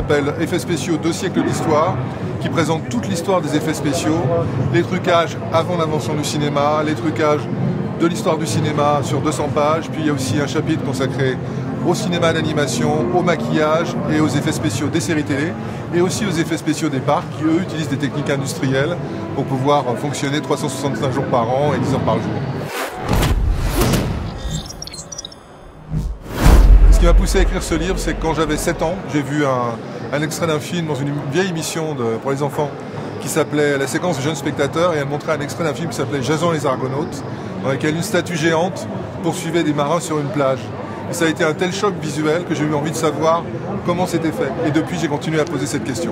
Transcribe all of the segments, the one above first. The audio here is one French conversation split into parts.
s'appelle Effets spéciaux, 2 siècles d'histoire, qui présente toute l'histoire des effets spéciaux, les trucages avant l'invention du cinéma, les trucages de l'histoire du cinéma sur 200 pages, puis il y a aussi un chapitre consacré au cinéma d'animation, au maquillage et aux effets spéciaux des séries télé, et aussi aux effets spéciaux des parcs, qui eux utilisent des techniques industrielles pour pouvoir fonctionner 365 jours par an et 10 heures par jour. Ce qui m'a poussé à écrire ce livre, c'est que quand j'avais 7 ans, j'ai vu un extrait d'un film dans une vieille émission pour les enfants qui s'appelait La séquence du jeune spectateur, et elle montrait un extrait d'un film qui s'appelait Jason et les Argonautes, dans lequel une statue géante poursuivait des marins sur une plage. Et ça a été un tel choc visuel que j'ai eu envie de savoir comment c'était fait. Et depuis, j'ai continué à poser cette question.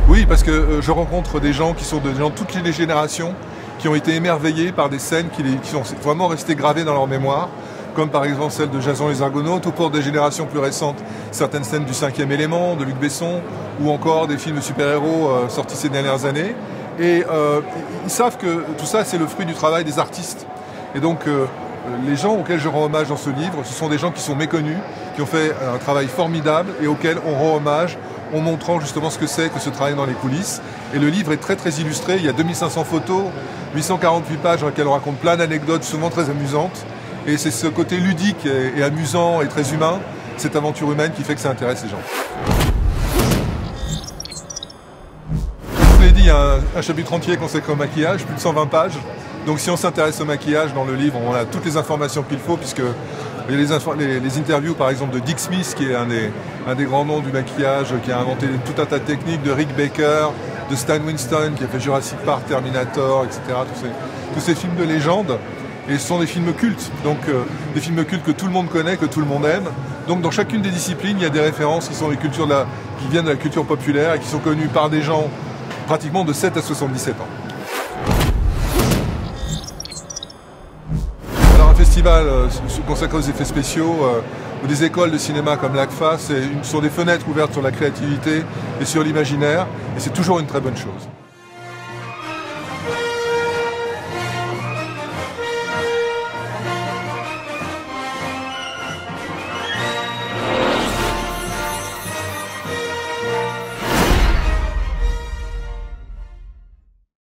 Oui, parce que je rencontre des gens qui sont des gens de toutes les générations, qui ont été émerveillés par des scènes qui sont vraiment restées gravées dans leur mémoire, comme par exemple celle de Jason et les Argonautes, ou pour des générations plus récentes, certaines scènes du 5e élément, de Luc Besson, ou encore des films de super-héros sortis ces dernières années. Et ils savent que tout ça, c'est le fruit du travail des artistes. Et donc, les gens auxquels je rends hommage dans ce livre, ce sont des gens qui sont méconnus, qui ont fait un travail formidable et auxquels on rend hommage en montrant justement ce que c'est que ce travail dans les coulisses. Et le livre est très très illustré, il y a 2500 photos, 848 pages dans lesquelles on raconte plein d'anecdotes souvent très amusantes. Et c'est ce côté ludique et amusant et très humain, cette aventure humaine qui fait que ça intéresse les gens. Comme je vous l'ai dit, il y a un chapitre entier consacré au maquillage, plus de 120 pages. Donc si on s'intéresse au maquillage dans le livre, on a toutes les informations qu'il faut, puisque les interviews par exemple de Dick Smith, qui est un des grands noms du maquillage, qui a inventé tout un tas de techniques, de Rick Baker, de Stan Winston, qui a fait Jurassic Park, Terminator, etc. Tous ces films de légende. Et ce sont des films cultes, donc des films cultes que tout le monde connaît, que tout le monde aime. Donc dans chacune des disciplines, il y a des références qui sont des cultures qui viennent de la culture populaire et qui sont connues par des gens pratiquement de 7 à 77 ans. Alors un festival consacré aux effets spéciaux ou des écoles de cinéma comme l'ACFA, sont des fenêtres ouvertes sur la créativité et sur l'imaginaire, et c'est toujours une très bonne chose.